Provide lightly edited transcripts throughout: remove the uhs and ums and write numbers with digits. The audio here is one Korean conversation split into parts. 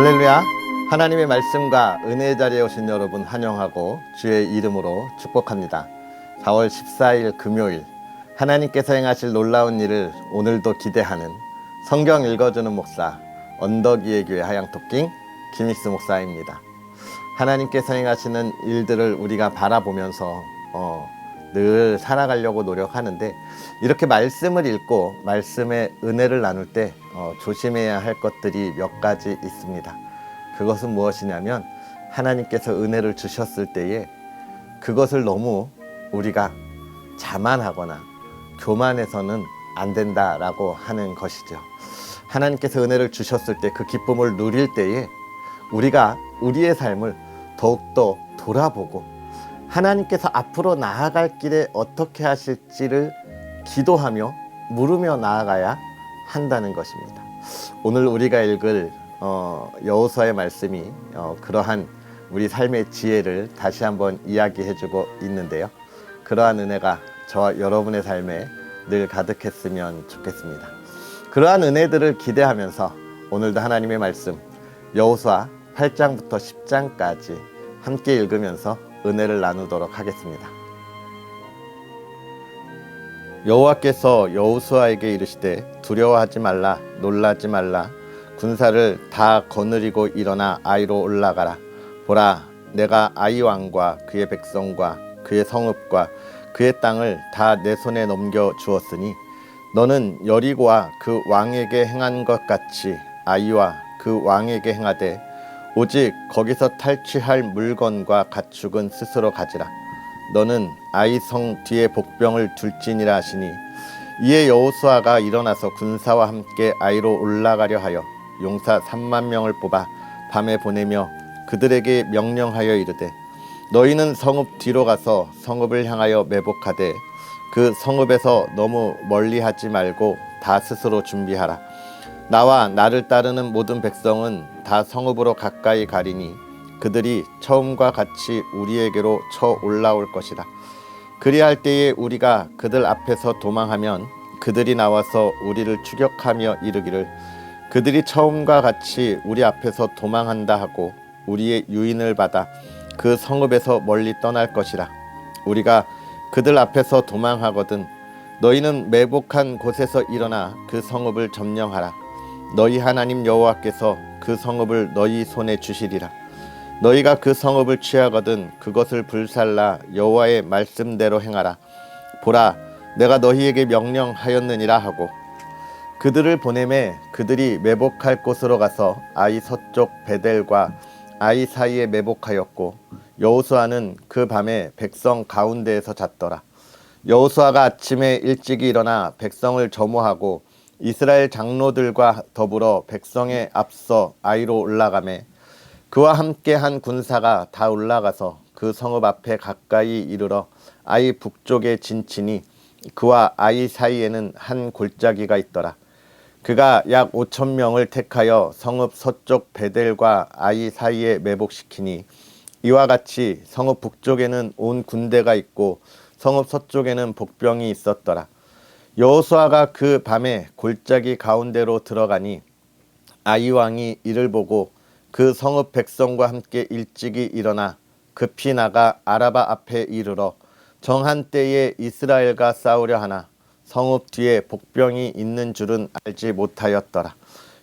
할렐루야. 하나님의 말씀과 은혜의 자리에 오신 여러분 환영하고 주의 이름으로 축복합니다. 4월 14일 금요일, 하나님께서 행하실 놀라운 일을 오늘도 기대하는 성경 읽어주는 목사 언덕위의 교회 하양토킹 김익수 목사입니다. 하나님께서 행하시는 일들을 우리가 바라보면서 늘 살아가려고 노력하는데, 이렇게 말씀을 읽고 말씀의 은혜를 나눌 때 조심해야 할 것들이 몇 가지 있습니다. 그것은 무엇이냐면, 하나님께서 은혜를 주셨을 때에 그것을 너무 우리가 자만하거나 교만해서는 안 된다라고 하는 것이죠. 하나님께서 은혜를 주셨을 때 그 기쁨을 누릴 때에 우리가 우리의 삶을 더욱더 돌아보고 하나님께서 앞으로 나아갈 길에 어떻게 하실지를 기도하며 물으며 나아가야 한다는 것입니다. 오늘 우리가 읽을 여호수아의 말씀이 그러한 우리 삶의 지혜를 다시 한번 이야기해주고 있는데요. 그러한 은혜가 저와 여러분의 삶에 늘 가득했으면 좋겠습니다. 그러한 은혜들을 기대하면서 오늘도 하나님의 말씀 여호수아 8장부터 10장까지 함께 읽으면서 은혜를 나누도록 하겠습니다. 여호와께서 여호수아에게 이르시되 두려워하지 말라, 놀라지 말라. 군사를 다 거느리고 일어나 아이로 올라가라. 보라, 내가 아이 왕과 그의 백성과 그의 성읍과 그의 땅을 다 내 손에 넘겨 주었으니 너는 여리고와 그 왕에게 행한 것 같이 아이와 그 왕에게 행하되 오직 거기서 탈취할 물건과 가축은 스스로 가지라. 너는 아이 성 뒤에 복병을 둘지니라 하시니, 이에 여호수아가 일어나서 군사와 함께 아이로 올라가려 하여 용사 3만 명을 뽑아 밤에 보내며 그들에게 명령하여 이르되, 너희는 성읍 뒤로 가서 성읍을 향하여 매복하되 그 성읍에서 너무 멀리하지 말고 다 스스로 준비하라. 나와 나를 따르는 모든 백성은 다 성읍으로 가까이 가리니 그들이 처음과 같이 우리에게로 쳐 올라올 것이라. 그리할 때에 우리가 그들 앞에서 도망하면 그들이 나와서 우리를 추격하며 이르기를, 그들이 처음과 같이 우리 앞에서 도망한다 하고 우리의 유인을 받아 그 성읍에서 멀리 떠날 것이라. 우리가 그들 앞에서 도망하거든 너희는 매복한 곳에서 일어나 그 성읍을 점령하라. 너희 하나님 여호와께서 그 성읍을 너희 손에 주시리라. 너희가 그 성읍을 취하거든 그것을 불살라 여호와의 말씀대로 행하라. 보라, 내가 너희에게 명령하였느니라 하고 그들을 보내매 그들이 매복할 곳으로 가서 아이 서쪽 베델과 아이 사이에 매복하였고, 여호수아는 그 밤에 백성 가운데에서 잤더라. 여호수아가 아침에 일찍이 일어나 백성을 점호하고 이스라엘 장로들과 더불어 백성에 앞서 아이로 올라가매 그와 함께 한 군사가 다 올라가서 그 성읍 앞에 가까이 이르러 아이 북쪽에 진치니 그와 아이 사이에는 한 골짜기가 있더라. 그가 약 5천 명을 택하여 성읍 서쪽 베델과 아이 사이에 매복시키니, 이와 같이 성읍 북쪽에는 온 군대가 있고 성읍 서쪽에는 복병이 있었더라. 여호수아가 그 밤에 골짜기 가운데로 들어가니 아이 왕이 이를 보고 그 성읍 백성과 함께 일찍이 일어나 급히 나가 아라바 앞에 이르러 정한 때에 이스라엘과 싸우려 하나 성읍 뒤에 복병이 있는 줄은 알지 못하였더라.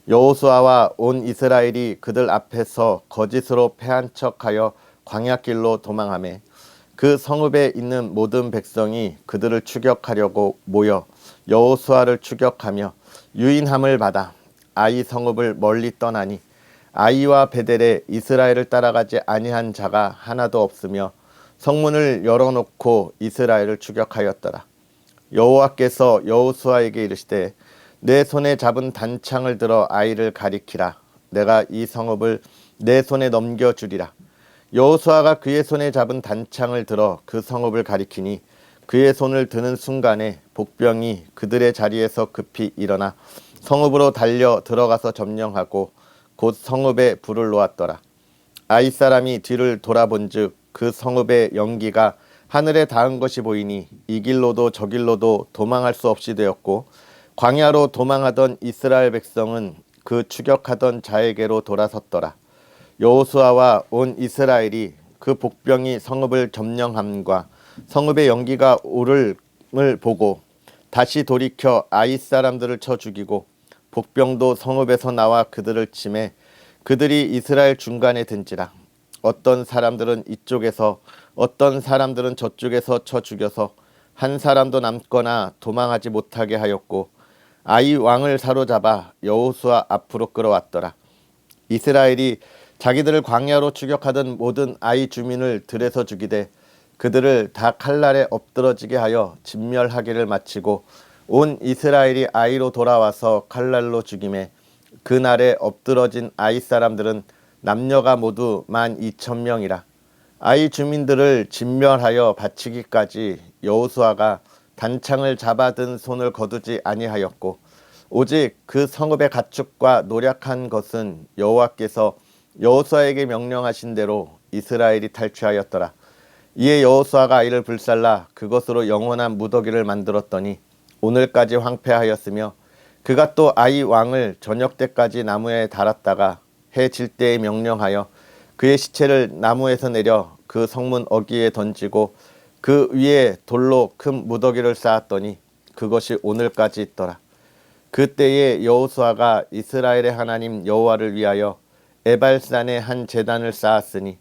여호수아와 온 이스라엘이 그들 앞에서 거짓으로 패한 척하여 광야길로 도망하매 그 성읍에 있는 모든 백성이 그들을 추격하려고 모여 여호수아를 추격하며 유인함을 받아 아이 성읍을 멀리 떠나니, 아이와 베델에 이스라엘을 따라가지 아니한 자가 하나도 없으며 성문을 열어놓고 이스라엘을 추격하였더라. 여호와께서 여호수아에게 이르시되, 내 손에 잡은 단창을 들어 아이를 가리키라. 내가 이 성읍을 내 손에 넘겨주리라. 여호수아가 그의 손에 잡은 단창을 들어 그 성읍을 가리키니 그의 손을 드는 순간에 복병이 그들의 자리에서 급히 일어나 성읍으로 달려 들어가서 점령하고 곧 성읍에 불을 놓았더라. 아이 사람이 뒤를 돌아본즉 그 성읍의 연기가 하늘에 닿은 것이 보이니 이 길로도 저 길로도 도망할 수 없이 되었고, 광야로 도망하던 이스라엘 백성은 그 추격하던 자에게로 돌아섰더라. 여호수아와 온 이스라엘이 그 복병이 성읍을 점령함과 성읍의 연기가 오름을 보고 다시 돌이켜 아이 사람들을 쳐 죽이고 복병도 성읍에서 나와 그들을 치매 그들이 이스라엘 중간에 든지라. 어떤 사람들은 이쪽에서 어떤 사람들은 저쪽에서 쳐 죽여서 한 사람도 남거나 도망하지 못하게 하였고 아이 왕을 사로잡아 여호수아 앞으로 끌어왔더라. 이스라엘이 자기들을 광야로 추격하던 모든 아이 주민을 들에서 죽이되 그들을 다 칼날에 엎드러지게 하여 진멸하기를 마치고 온 이스라엘이 아이로 돌아와서 칼날로 죽임에 그날에 엎드러진 아이 사람들은 남녀가 모두 12,000명이라. 아이 주민들을 진멸하여 바치기까지 여호수아가 단창을 잡아든 손을 거두지 아니하였고 오직 그 성읍의 가축과 노략한 것은 여호와께서 여호수아에게 명령하신 대로 이스라엘이 탈취하였더라. 이에 여호수아가 아이를 불살라 그것으로 영원한 무더기를 만들었더니 오늘까지 황폐하였으며 그가 또 아이 왕을 저녁 때까지 나무에 달았다가 해 질 때에 명령하여 그의 시체를 나무에서 내려 그 성문 어귀에 던지고 그 위에 돌로 큰 무더기를 쌓았더니 그것이 오늘까지 있더라. 그때에 여호수아가 이스라엘의 하나님 여호와를 위하여 에발산에 한 제단을 쌓았으니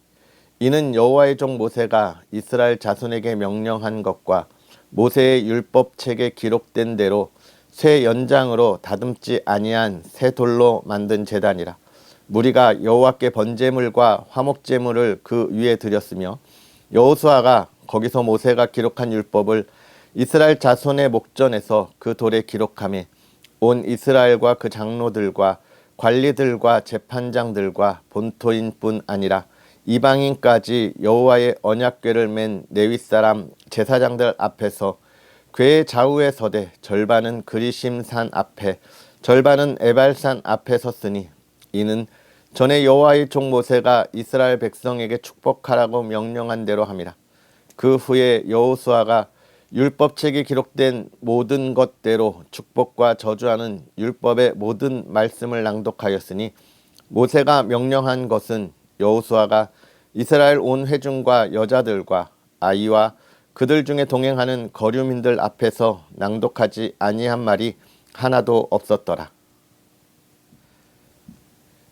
이는 여호와의 종 모세가 이스라엘 자손에게 명령한 것과 모세의 율법책에 기록된 대로 쇠 연장으로 다듬지 아니한 새 돌로 만든 제단이라. 무리가 여호와께 번제물과 화목제물을 그 위에 드렸으며 여호수아가 거기서 모세가 기록한 율법을 이스라엘 자손의 목전에서 그 돌에 기록하며 온 이스라엘과 그 장로들과 관리들과 재판장들과 본토인뿐 아니라 이방인까지 여호와의 언약궤를 맨 레위 사람 제사장들 앞에서 궤의 좌우에 서되 절반은 그리심산 앞에 절반은 에발산 앞에 섰으니 이는 전에 여호와의 종 모세가 이스라엘 백성에게 축복하라고 명령한 대로 함이라. 그 후에 여호수아가 율법책에 기록된 모든 것대로 축복과 저주하는 율법의 모든 말씀을 낭독하였으니 모세가 명령한 것은 여호수아가 이스라엘 온 회중과 여자들과 아이와 그들 중에 동행하는 거류민들 앞에서 낭독하지 아니한 말이 하나도 없었더라.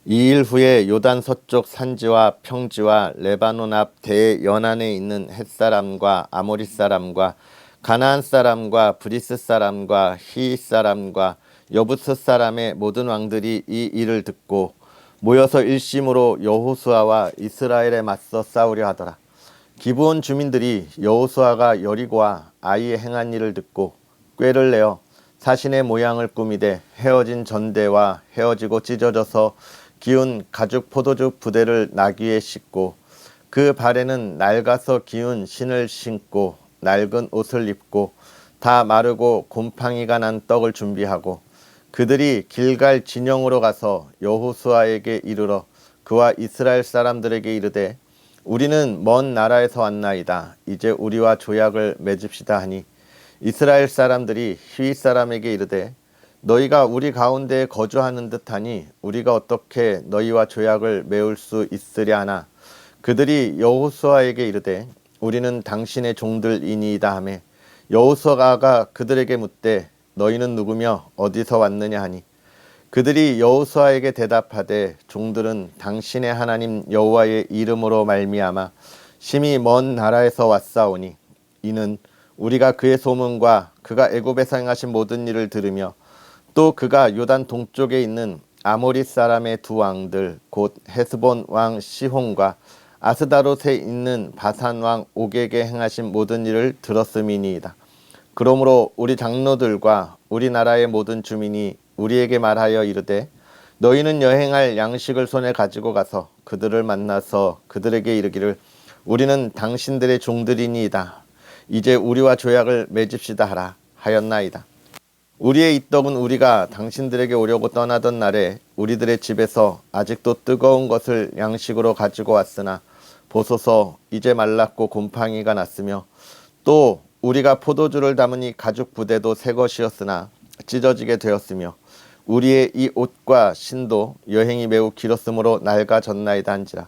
2일 후에 요단 서쪽 산지와 평지와 레바논 앞 대연안에 있는 헷사람과 아모리 사람과 가나안 사람과 브리스 사람과 히윗 사람과 여부스 사람의 모든 왕들이 이 일을 듣고 모여서 일심으로 여호수아와 이스라엘에 맞서 싸우려 하더라. 기브온 주민들이 여호수아가 여리고와 아이의 행한 일을 듣고 꾀를 내어 사신의 모양을 꾸미되 헤어진 전대와 헤어지고 찢어져서 기운 가죽 포도주 부대를 나귀에 싣고 그 발에는 낡아서 기운 신을 신고 낡은 옷을 입고 다 마르고 곰팡이가 난 떡을 준비하고 그들이 길갈 진영으로 가서 여호수아에게 이르러 그와 이스라엘 사람들에게 이르되 우리는 먼 나라에서 왔나이다. 이제 우리와 조약을 맺읍시다 하니 이스라엘 사람들이 히윗 사람에게 이르되 너희가 우리 가운데에 거주하는 듯하니 우리가 어떻게 너희와 조약을 맺을 수 있으랴 하나 그들이 여호수아에게 이르되 우리는 당신의 종들이니이다 하매 여호수아가 그들에게 묻되 너희는 누구며 어디서 왔느냐 하니 그들이 여호수아에게 대답하되 종들은 당신의 하나님 여호와의 이름으로 말미암아 심히 먼 나라에서 왔사오니 이는 우리가 그의 소문과 그가 애굽에서 행하신 모든 일을 들으며 또 그가 요단 동쪽에 있는 아모리 사람의 두 왕들 곧 헤스본 왕 시혼과 아스다롯에 있는 바산 왕 옥에게 행하신 모든 일을 들었음이니이다. 그러므로 우리 장로들과 우리나라의 모든 주민이 우리에게 말하여 이르되 너희는 여행할 양식을 손에 가지고 가서 그들을 만나서 그들에게 이르기를 우리는 당신들의 종들이니이다. 이제 우리와 조약을 맺읍시다 하라 하였나이다. 우리의 이 떡은 우리가 당신들에게 오려고 떠나던 날에 우리들의 집에서 아직도 뜨거운 것을 양식으로 가지고 왔으나 보소서 이제 말랐고 곰팡이가 났으며 또 우리가 포도주를 담으니 가죽 부대도 새 것이었으나 찢어지게 되었으며 우리의 이 옷과 신도 여행이 매우 길었으므로 낡아졌나이다 한지라.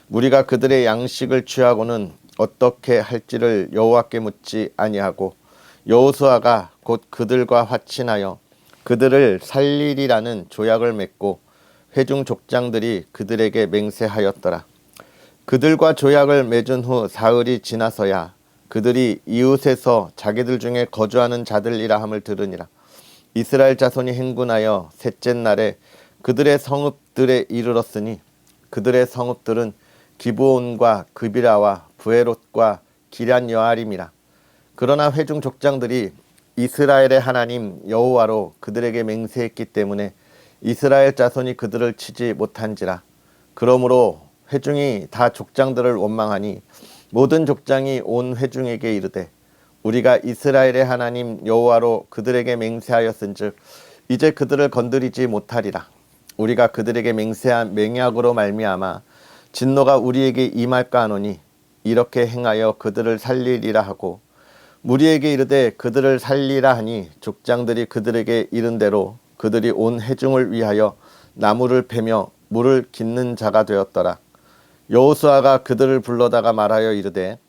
우리가 그들의 양식을 취하고는 어떻게 할지를 여호와께 묻지 아니하고 여호수아가 곧 그들과 화친하여 그들을 살리리라는 조약을 맺고 회중 족장들이 그들에게 맹세하였더라. 그들과 조약을 맺은 후 사흘이 지나서야 그들이 이웃에서 자기들 중에 거주하는 자들이라 함을 들으니라. 이스라엘 자손이 행군하여 셋째 날에 그들의 성읍들에 이르렀으니 그들의 성읍들은 기브온과 그비라와 브에롯과 기럇 여아림이라. 그러나 회중 족장들이 이스라엘의 하나님 여호와로 그들에게 맹세했기 때문에 이스라엘 자손이 그들을 치지 못한지라. 그러므로 회중이 다 족장들을 원망하니 모든 족장이 온 회중에게 이르되 우리가 이스라엘의 하나님 여호와로 그들에게 맹세하였은즉 이제 그들을 건드리지 못하리라. 우리가 그들에게 맹세한 맹약으로 말미암아 진노가 우리에게 임할까 하노니 이렇게 행하여 그들을 살리리라 하고 무리에게 이르되 그들을 살리라 하니 족장들이 그들에게 이른 대로 그들이 온 회중을 위하여 나무를 패며 물을 깃는 자가 되었더라. 여호수아가 그들을 불러다가 말하여 이르되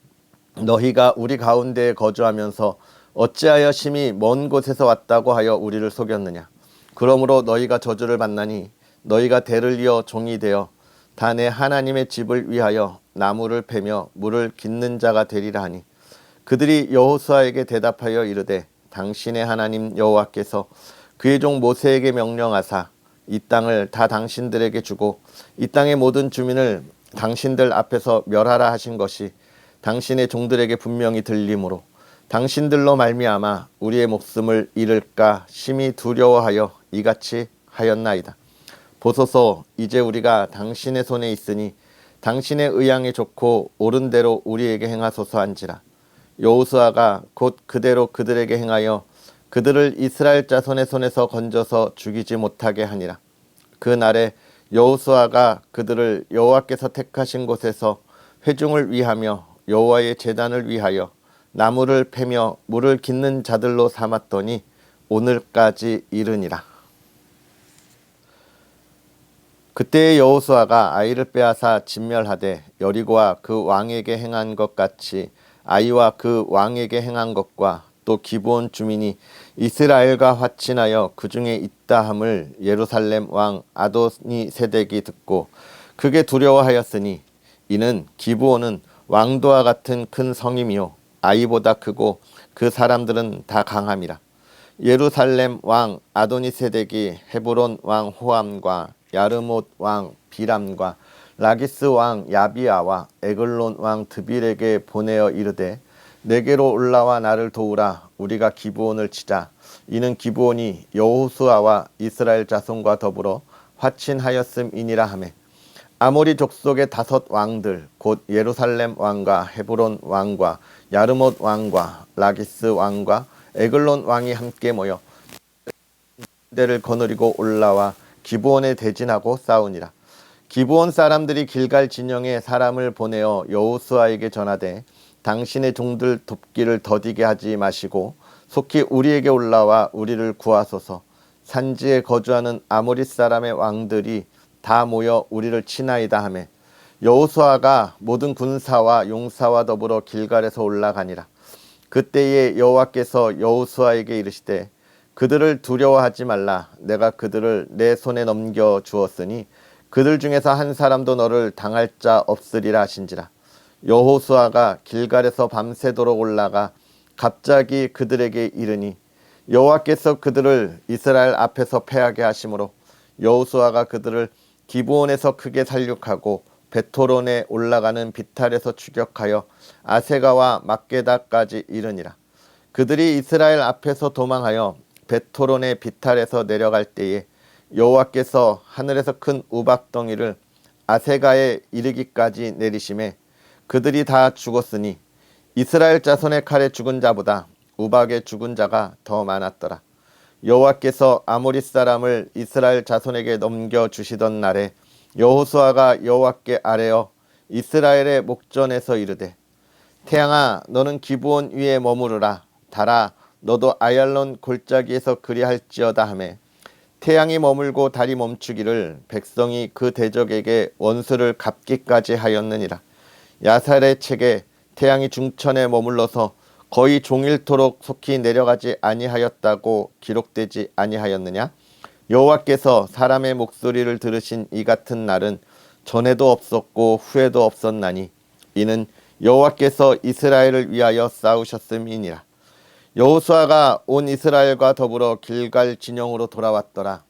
너희가 우리 가운데에 거주하면서 어찌하여 심히 먼 곳에서 왔다고 하여 우리를 속였느냐. 그러므로 너희가 저주를 받나니 너희가 대를 이어 종이 되어 다 내 하나님의 집을 위하여 나무를 패며 물을 깃는 자가 되리라 하니 그들이 여호수아에게 대답하여 이르되 당신의 하나님 여호와께서 그의 종 모세에게 명령하사 이 땅을 다 당신들에게 주고 이 땅의 모든 주민을 당신들 앞에서 멸하라 하신 것이 당신의 종들에게 분명히 들리므로 당신들로 말미암아 우리의 목숨을 잃을까 심히 두려워하여 이같이 하였나이다. 보소서 이제 우리가 당신의 손에 있으니 당신의 의향이 좋고 옳은 대로 우리에게 행하소서 한지라. 여호수아가 곧 그대로 그들에게 행하여 그들을 이스라엘 자손의 손에서 건져서 죽이지 못하게 하니라. 그 날에 여호수아가 그들을 여호와께서 택하신 곳에서 회중을 위하며 여호와의 제단을 위하여 나무를 패며 물을 깃는 자들로 삼았더니 오늘까지 이르니라. 그때의 여호수아가 아이를 빼앗아 진멸하되 여리고와 그 왕에게 행한 것 같이 아이와 그 왕에게 행한 것과 또 기브온 주민이 이스라엘과 화친하여 그 중에 있다함을 예루살렘 왕 아도니세덱이 듣고 크게 두려워하였으니 이는 기브온은 왕도와 같은 큰 성임이요 아이보다 크고 그 사람들은 다 강함이라. 예루살렘 왕 아도니세덱이 헤브론 왕 호암과 야르못 왕 비람과 라기스 왕 야비아와 에글론 왕 드빌에게 보내어 이르되 내게로 올라와 나를 도우라. 우리가 기브온을 치자. 이는 기브온이 여호수아와 이스라엘 자손과 더불어 화친하였음이니라 하매 아모리 족속의 5 왕들 곧 예루살렘 왕과 헤브론 왕과 야르못 왕과 라기스 왕과 에글론 왕이 함께 모여 대를 거느리고 올라와 기브온에 대진하고 싸우니라. 기브온 사람들이 길갈 진영에 사람을 보내어 여호수아에게 전하되 당신의 종들 돕기를 더디게 하지 마시고 속히 우리에게 올라와 우리를 구하소서. 산지에 거주하는 아모리 사람의 왕들이 다 모여 우리를 치나이다 하매 여호수아가 모든 군사와 용사와 더불어 길갈에서 올라가니라. 그때에 여호와께서 여호수아에게 이르시되 그들을 두려워하지 말라. 내가 그들을 내 손에 넘겨 주었으니 그들 중에서 한 사람도 너를 당할 자 없으리라 하신지라. 여호수아가 길갈에서 밤새도록 올라가 갑자기 그들에게 이르니 여호와께서 그들을 이스라엘 앞에서 패하게 하심으로 여호수아가 그들을 기브온에서 크게 살육하고 베토론에 올라가는 비탈에서 추격하여 아세가와 막게다까지 이르니라. 그들이 이스라엘 앞에서 도망하여 베토론의 비탈에서 내려갈 때에 여호와께서 하늘에서 큰 우박덩이를 아세가에 이르기까지 내리심에 그들이 다 죽었으니 이스라엘 자손의 칼에 죽은 자보다 우박에 죽은 자가 더 많았더라. 여호와께서 아모리 사람을 이스라엘 자손에게 넘겨주시던 날에 여호수아가 여호와께 아뢰어 이스라엘의 목전에서 이르되 태양아 너는 기브온 위에 머무르라. 달아 너도 아얄론 골짜기에서 그리할지어다 하매 태양이 머물고 달이 멈추기를 백성이 그 대적에게 원수를 갚기까지 하였느니라. 야살의 책에 태양이 중천에 머물러서 거의 종일토록 속히 내려가지 아니하였다고 기록되지 아니하였느냐? 여호와께서 사람의 목소리를 들으신 이 같은 날은 전에도 없었고 후에도 없었나니 이는 여호와께서 이스라엘을 위하여 싸우셨음이니라. 여호수아가 온 이스라엘과 더불어 길갈 진영으로 돌아왔더라.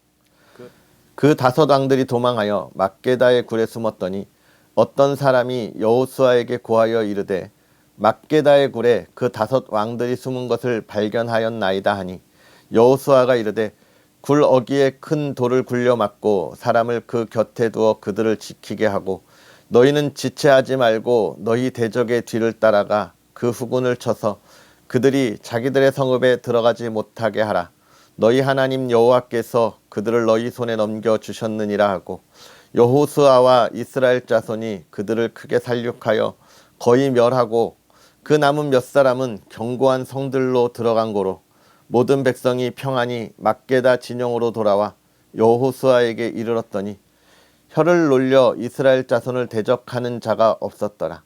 그 다섯 왕들이 도망하여 막게다의 굴에 숨었더니 어떤 사람이 여호수아에게 고하여 이르되 막게다의 굴에 그 다섯 왕들이 숨은 것을 발견하였나이다 하니 여호수아가 이르되 굴 어귀에 큰 돌을 굴려 막고 사람을 그 곁에 두어 그들을 지키게 하고 너희는 지체하지 말고 너희 대적의 뒤를 따라가 그 후군을 쳐서 그들이 자기들의 성읍에 들어가지 못하게 하라. 너희 하나님 여호와께서 그들을 너희 손에 넘겨 주셨느니라 하고 여호수아와 이스라엘 자손이 그들을 크게 살육하여 거의 멸하고 그 남은 몇 사람은 견고한 성들로 들어간 고로 모든 백성이 평안히 막게다 진영으로 돌아와 여호수아에게 이르렀더니 혀를 놀려 이스라엘 자손을 대적하는 자가 없었더라.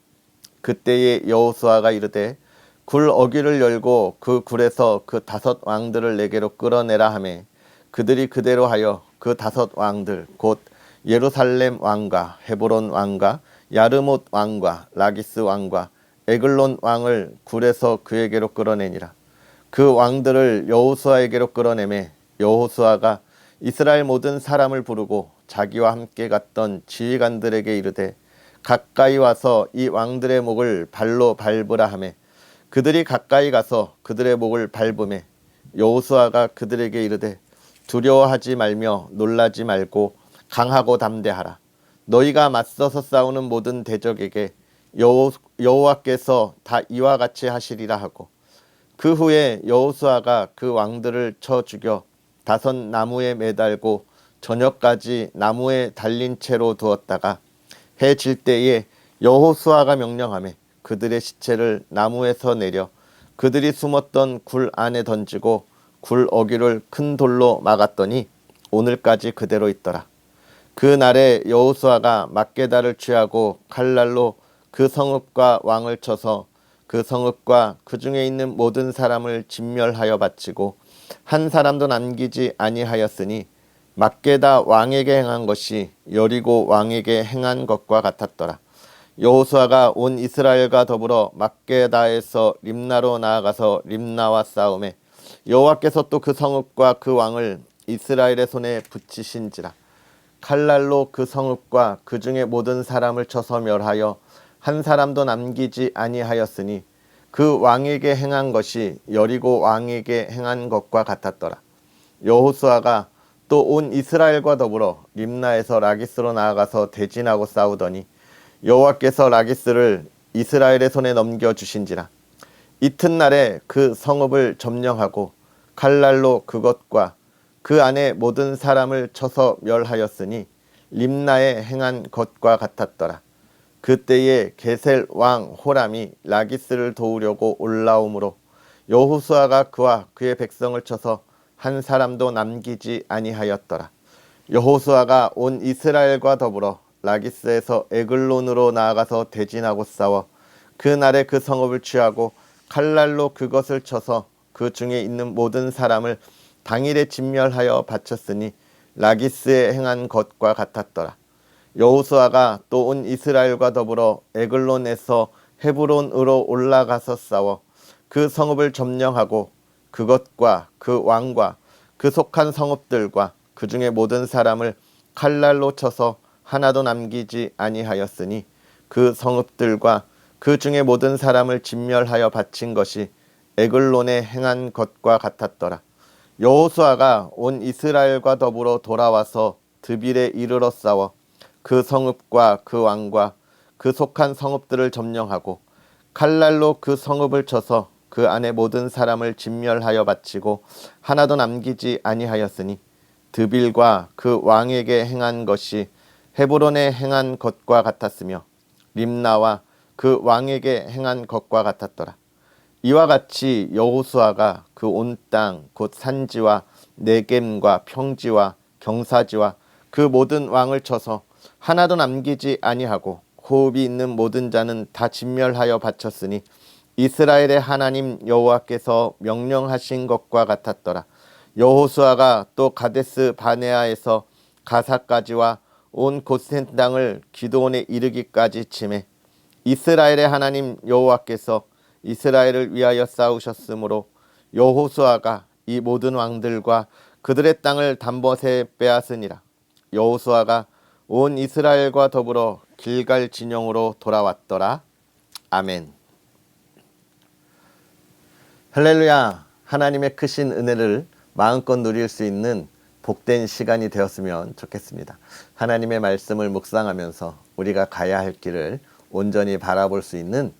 그때에 여호수아가 이르되 굴 어귀를 열고 그 굴에서 그 다섯 왕들을 내게로 끌어내라 하매 그들이 그대로 하여 그 다섯 왕들 곧 예루살렘 왕과 헤브론 왕과 야르못 왕과 라기스 왕과 에글론 왕을 굴에서 그에게로 끌어내니라. 그 왕들을 여호수아에게로 끌어내매 여호수아가 이스라엘 모든 사람을 부르고 자기와 함께 갔던 지휘관들에게 이르되 가까이 와서 이 왕들의 목을 발로 밟으라 하매 그들이 가까이 가서 그들의 목을 밟으매 여호수아가 그들에게 이르되 두려워하지 말며 놀라지 말고 강하고 담대하라. 너희가 맞서서 싸우는 모든 대적에게 여호와께서 다 이와 같이 하시리라 하고 그 후에 여호수아가 그 왕들을 쳐 죽여 다섯 나무에 매달고 저녁까지 나무에 달린 채로 두었다가 해 질 때에 여호수아가 명령하매 그들의 시체를 나무에서 내려 그들이 숨었던 굴 안에 던지고 굴 어귀를 큰 돌로 막았더니 오늘까지 그대로 있더라. 그 날에 여호수아가 막게다를 취하고 칼날로 그 성읍과 왕을 쳐서 그 성읍과 그 중에 있는 모든 사람을 진멸하여 바치고 한 사람도 남기지 아니하였으니 막게다 왕에게 행한 것이 여리고 왕에게 행한 것과 같았더라. 여호수아가 온 이스라엘과 더불어 막게다에서 림나로 나아가서 림나와 싸우매 여호와께서 또 그 성읍과 그 왕을 이스라엘의 손에 붙이신지라. 칼날로 그 성읍과 그 중에 모든 사람을 쳐서 멸하여 한 사람도 남기지 아니하였으니 그 왕에게 행한 것이 여리고 왕에게 행한 것과 같았더라. 여호수아가 또 온 이스라엘과 더불어 림나에서 라기스로 나아가서 대진하고 싸우더니 여호와께서 라기스를 이스라엘의 손에 넘겨주신지라. 이튿날에 그 성읍을 점령하고 칼날로 그것과 그 안에 모든 사람을 쳐서 멸하였으니 림나에 행한 것과 같았더라. 그때에 게셀 왕 호람이 라기스를 도우려고 올라오므로 여호수아가 그와 그의 백성을 쳐서 한 사람도 남기지 아니하였더라. 여호수아가 온 이스라엘과 더불어 라기스에서 에글론으로 나아가서 대진하고 싸워 그 날에 그 성읍을 취하고 칼날로 그것을 쳐서 그 중에 있는 모든 사람을 당일에 진멸하여 바쳤으니 라기스에 행한 것과 같았더라. 여호수아가 또 온 이스라엘과 더불어 에글론에서 헤브론으로 올라가서 싸워 그 성읍을 점령하고 그것과 그 왕과 그 속한 성읍들과 그 중에 모든 사람을 칼날로 쳐서 하나도 남기지 아니하였으니 그 성읍들과 그 중에 모든 사람을 진멸하여 바친 것이 에글론에 행한 것과 같았더라. 여호수아가 온 이스라엘과 더불어 돌아와서 드빌에 이르러 싸워 그 성읍과 그 왕과 그 속한 성읍들을 점령하고 칼날로 그 성읍을 쳐서 그 안에 모든 사람을 진멸하여 바치고 하나도 남기지 아니하였으니 드빌과 그 왕에게 행한 것이 헤브론에 행한 것과 같았으며 림나와 그 왕에게 행한 것과 같았더라. 이와 같이 여호수아가 그 온 땅 곧 산지와 네겜과 평지와 경사지와 그 모든 왕을 쳐서 하나도 남기지 아니하고 호흡이 있는 모든 자는 다 진멸하여 바쳤으니 이스라엘의 하나님 여호와께서 명령하신 것과 같았더라. 여호수아가 또 가데스 바네아에서 가사까지와 온 고센 땅을 기드온에 이르기까지 치매 이스라엘의 하나님 여호와께서 이스라엘을 위하여 싸우셨으므로 여호수아가 이 모든 왕들과 그들의 땅을 단번에 빼앗으니라. 여호수아가 온 이스라엘과 더불어 길갈 진영으로 돌아왔더라. 아멘. 할렐루야. 하나님의 크신 은혜를 마음껏 누릴 수 있는 복된 시간이 되었으면 좋겠습니다. 하나님의 말씀을 묵상하면서 우리가 가야 할 길을 온전히 바라볼 수 있는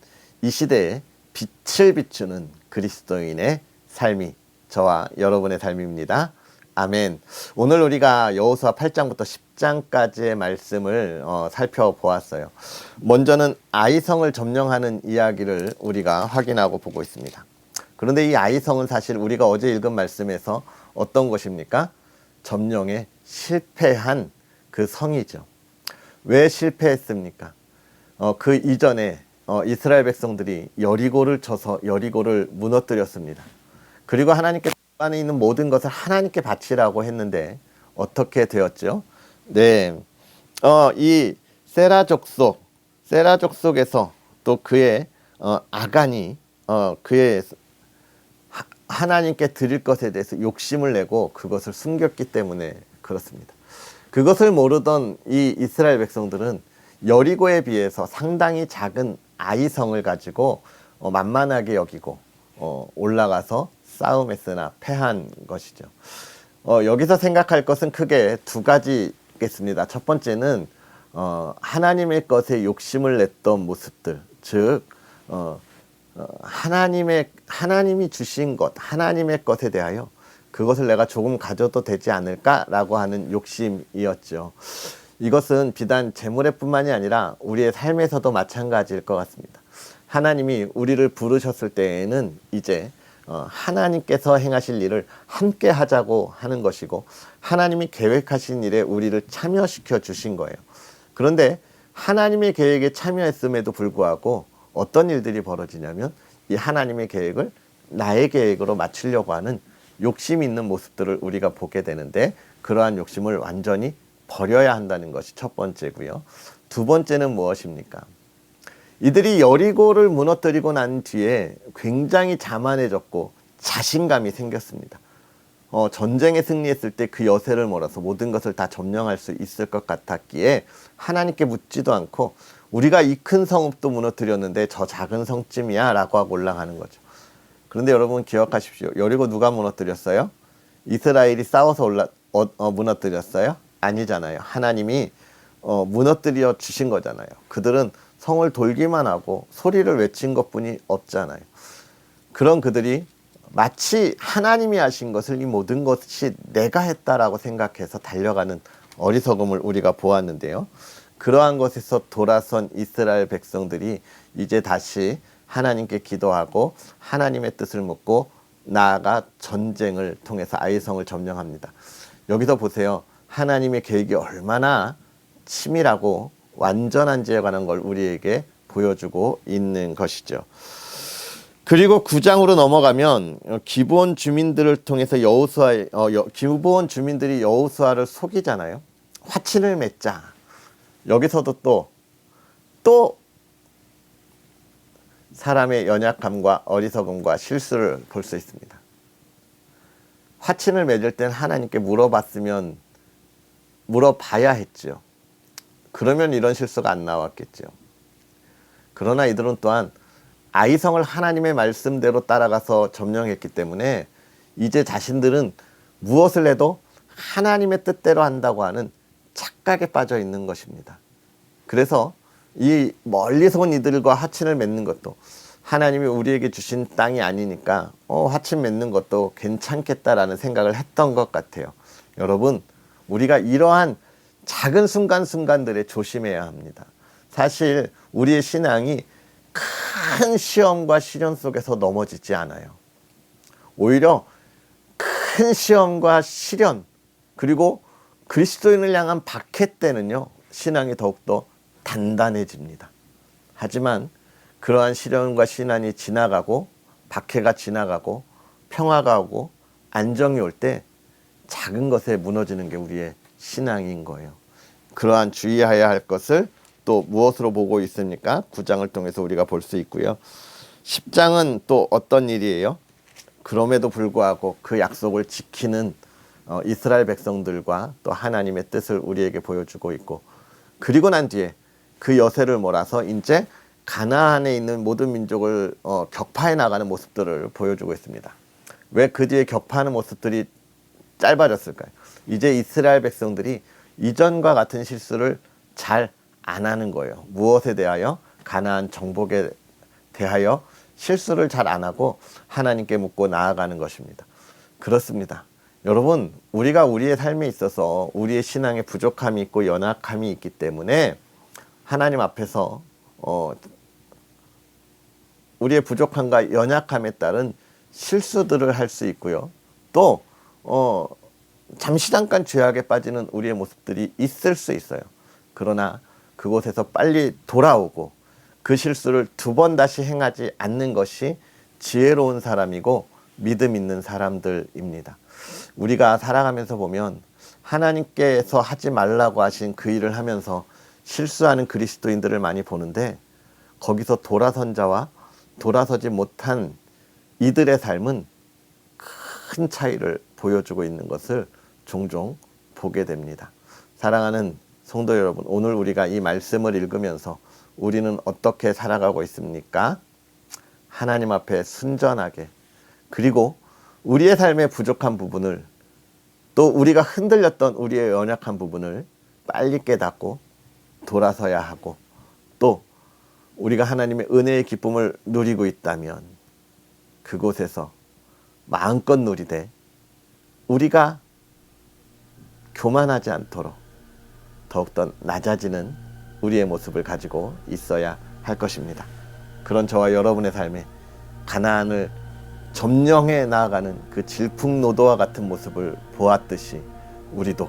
이 시대에 빛을 비추는 그리스도인의 삶이 저와 여러분의 삶입니다. 아멘. 오늘 우리가 여호수아 8장부터 10장까지의 말씀을 살펴보았어요. 먼저는 아이성을 점령하는 이야기를 우리가 확인하고 보고 있습니다. 그런데 이 아이성은 사실 우리가 어제 읽은 말씀에서 어떤 것입니까? 점령에 실패한 그 성이죠. 왜 실패했습니까? 그 이전에 이스라엘 백성들이 여리고를 쳐서 여리고를 무너뜨렸습니다. 그리고 하나님께 안에 있는 모든 것을 하나님께 바치라고 했는데 어떻게 되었죠? 네, 이 세라 족속에서 또 그의 아간이 그의 하나님께 드릴 것에 대해서 욕심을 내고 그것을 숨겼기 때문에 그렇습니다. 그것을 모르던 이 이스라엘 백성들은 여리고에 비해서 상당히 작은 아이성을 가지고 만만하게 여기고 올라가서 싸움했으나 패한 것이죠. 여기서 생각할 것은 크게 두 가지겠습니다. 첫 번째는 하나님의 것에 욕심을 냈던 모습들, 즉 하나님이 주신 것, 하나님의 것에 대하여 그것을 내가 조금 가져도 되지 않을까라고 하는 욕심이었죠. 이것은 비단 재물의 뿐만이 아니라 우리의 삶에서도 마찬가지일 것 같습니다. 하나님이 우리를 부르셨을 때에는 이제 하나님께서 행하실 일을 함께 하자고 하는 것이고 하나님이 계획하신 일에 우리를 참여시켜 주신 거예요. 그런데 하나님의 계획에 참여했음에도 불구하고 어떤 일들이 벌어지냐면 이 하나님의 계획을 나의 계획으로 맞추려고 하는 욕심 있는 모습들을 우리가 보게 되는데 그러한 욕심을 완전히 버려야 한다는 것이 첫 번째고요. 두 번째는 무엇입니까? 이들이 여리고를 무너뜨리고 난 뒤에 굉장히 자만해졌고 자신감이 생겼습니다. 전쟁에 승리했을 때 그 여세를 몰아서 모든 것을 다 점령할 수 있을 것 같았기에 하나님께 묻지도 않고 우리가 이 큰 성읍도 무너뜨렸는데 저 작은 성쯤이야 라고 하고 올라가는 거죠. 그런데 여러분 기억하십시오. 여리고 누가 무너뜨렸어요? 이스라엘이 싸워서 무너뜨렸어요? 아니잖아요. 하나님이 무너뜨려 주신 거잖아요. 그들은 성을 돌기만 하고 소리를 외친 것뿐이 없잖아요. 그런 그들이 마치 하나님이 하신 것을 이 모든 것이 내가 했다라고 생각해서 달려가는 어리석음을 우리가 보았는데요. 그러한 것에서 돌아선 이스라엘 백성들이 이제 다시 하나님께 기도하고 하나님의 뜻을 묻고 나아가 전쟁을 통해서 아이성을 점령합니다. 여기서 보세요. 하나님의 계획이 얼마나 치밀하고 완전한지에 관한 걸 우리에게 보여주고 있는 것이죠. 그리고 9장으로 넘어가면 기브온 주민들을 통해서 기브온 주민들이 여호수아를 속이잖아요. 화친을 맺자. 여기서도 또 사람의 연약함과 어리석음과 실수를 볼 수 있습니다. 화친을 맺을 땐 하나님께 물어봐야 했죠. 그러면 이런 실수가 안 나왔겠죠. 그러나 이들은 또한 아이성을 하나님의 말씀대로 따라가서 점령했기 때문에 이제 자신들은 무엇을 해도 하나님의 뜻대로 한다고 하는 착각에 빠져 있는 것입니다. 그래서 이 멀리서 온 이들과 화친을 맺는 것도 하나님이 우리에게 주신 땅이 아니니까 화친 맺는 것도 괜찮겠다라는 생각을 했던 것 같아요. 여러분, 우리가 이러한 작은 순간순간들에 조심해야 합니다. 사실 우리의 신앙이 큰 시험과 시련 속에서 넘어지지 않아요. 오히려 큰 시험과 시련 그리고 그리스도인을 향한 박해 때는요, 신앙이 더욱더 단단해집니다. 하지만 그러한 시련과 시난이 지나가고 박해가 지나가고 평화가 오고 안정이 올 때 작은 것에 무너지는 게 우리의 신앙인 거예요. 그러한 주의해야 할 것을 또 무엇으로 보고 있습니까? 9장을 통해서 우리가 볼 수 있고요. 10장은 또 어떤 일이에요? 그럼에도 불구하고 그 약속을 지키는 이스라엘 백성들과 또 하나님의 뜻을 우리에게 보여주고 있고, 그리고 난 뒤에 그 여세를 몰아서 이제 가나안에 있는 모든 민족을 격파해 나가는 모습들을 보여주고 있습니다. 왜 그 뒤에 격파하는 모습들이 짧아졌을까요? 이제 이스라엘 백성들이 이전과 같은 실수를 잘 안 하는 거예요. 무엇에 대하여? 가나안 정복에 대하여 실수를 잘 안 하고 하나님께 묻고 나아가는 것입니다. 그렇습니다. 여러분, 우리가 우리의 삶에 있어서 우리의 신앙에 부족함이 있고 연약함이 있기 때문에 하나님 앞에서 우리의 부족함과 연약함에 따른 실수들을 할 수 있고요. 또 잠시 잠깐 죄악에 빠지는 우리의 모습들이 있을 수 있어요. 그러나 그곳에서 빨리 돌아오고 그 실수를 두 번 다시 행하지 않는 것이 지혜로운 사람이고 믿음 있는 사람들입니다. 우리가 살아가면서 보면 하나님께서 하지 말라고 하신 그 일을 하면서 실수하는 그리스도인들을 많이 보는데, 거기서 돌아선 자와 돌아서지 못한 이들의 삶은 큰 차이를 보여주고 있는 것을 종종 보게 됩니다. 사랑하는 성도 여러분, 오늘 우리가 이 말씀을 읽으면서 우리는 어떻게 살아가고 있습니까? 하나님 앞에 순전하게, 그리고 우리의 삶의 부족한 부분을, 또 우리가 흔들렸던 우리의 연약한 부분을 빨리 깨닫고 돌아서야 하고, 또 우리가 하나님의 은혜의 기쁨을 누리고 있다면 그곳에서 마음껏 누리되 우리가 교만하지 않도록 더욱더 낮아지는 우리의 모습을 가지고 있어야 할 것입니다. 그런 저와 여러분의 삶에 가나안을 점령해 나아가는 그 질풍노도와 같은 모습을 보았듯이 우리도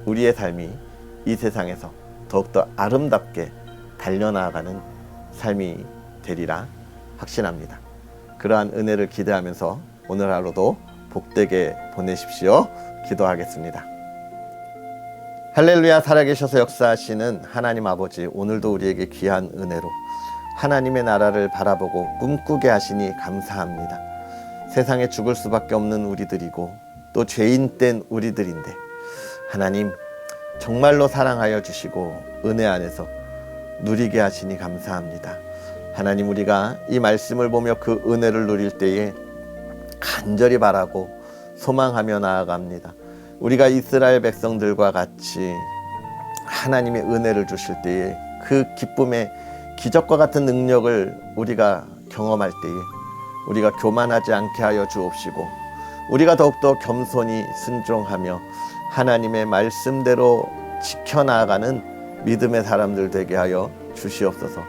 우리의 삶이 이 세상에서 더욱더 아름답게 달려나가는 삶이 되리라 확신합니다. 그러한 은혜를 기대하면서 오늘 하루도 복되게 보내십시오. 기도하겠습니다. 할렐루야. 살아계셔서 역사하시는 하나님 아버지, 오늘도 우리에게 귀한 은혜로 하나님의 나라를 바라보고 꿈꾸게 하시니 감사합니다. 세상에 죽을 수밖에 없는 우리들이고 또 죄인된 우리들인데 하나님 정말로 사랑하여 주시고 은혜 안에서 누리게 하시니 감사합니다. 하나님, 우리가 이 말씀을 보며 그 은혜를 누릴 때에 간절히 바라고 소망하며 나아갑니다. 우리가 이스라엘 백성들과 같이 하나님의 은혜를 주실 때에 그 기쁨의 기적과 같은 능력을 우리가 경험할 때에 우리가 교만하지 않게 하여 주옵시고, 우리가 더욱더 겸손히 순종하며 하나님의 말씀대로 지켜나가는 믿음의 사람들 되게 하여 주시옵소서.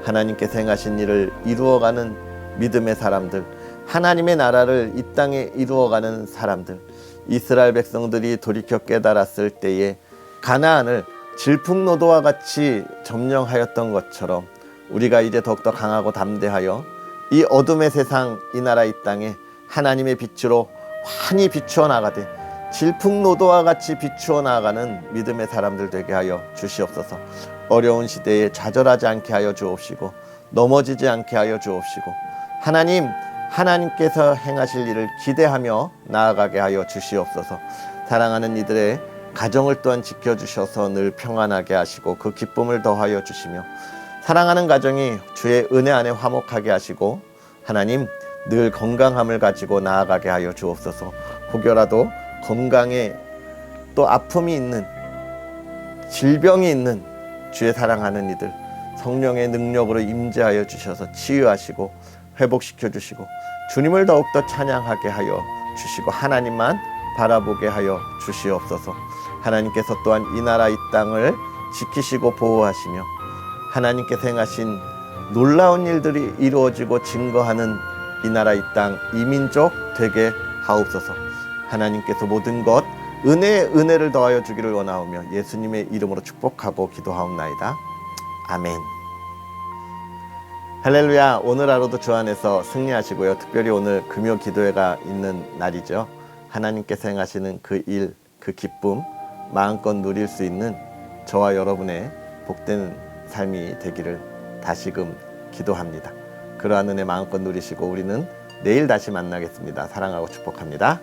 하나님께서 행하신 일을 이루어가는 믿음의 사람들, 하나님의 나라를 이 땅에 이루어가는 사람들, 이스라엘 백성들이 돌이켜 깨달았을 때에 가나안을 질풍노도와 같이 점령하였던 것처럼 우리가 이제 더욱더 강하고 담대하여 이 어둠의 세상, 이 나라 이 땅에 하나님의 빛으로 환히 비추어 나가되 질풍노도와 같이 비추어 나가는 믿음의 사람들 되게 하여 주시옵소서. 어려운 시대에 좌절하지 않게 하여 주옵시고 넘어지지 않게 하여 주옵시고, 하나님께서 행하실 일을 기대하며 나아가게 하여 주시옵소서. 사랑하는 이들의 가정을 또한 지켜주셔서 늘 평안하게 하시고 그 기쁨을 더하여 주시며, 사랑하는 가정이 주의 은혜 안에 화목하게 하시고 하나님 늘 건강함을 가지고 나아가게 하여 주옵소서. 혹여라도 건강에 또 아픔이 있는, 질병이 있는 주의 사랑하는 이들 성령의 능력으로 임재하여 주셔서 치유하시고 회복시켜 주시고 주님을 더욱더 찬양하게 하여 주시고 하나님만 바라보게 하여 주시옵소서. 하나님께서 또한 이 나라 이 땅을 지키시고 보호하시며 하나님께서 행하신 놀라운 일들이 이루어지고 증거하는 이 나라 이 땅, 이 민족 되게 하옵소서. 하나님께서 모든 것 은혜를 더하여 주기를 원하오며 예수님의 이름으로 축복하고 기도하옵나이다. 아멘. 할렐루야. 오늘 하루도 주 안에서 승리하시고요. 특별히 오늘 금요 기도회가 있는 날이죠. 하나님께서 행하시는 그 일, 그 기쁨 마음껏 누릴 수 있는 저와 여러분의 복된 삶이 되기를 다시금 기도합니다. 그러한 은혜 마음껏 누리시고 우리는 내일 다시 만나겠습니다. 사랑하고 축복합니다.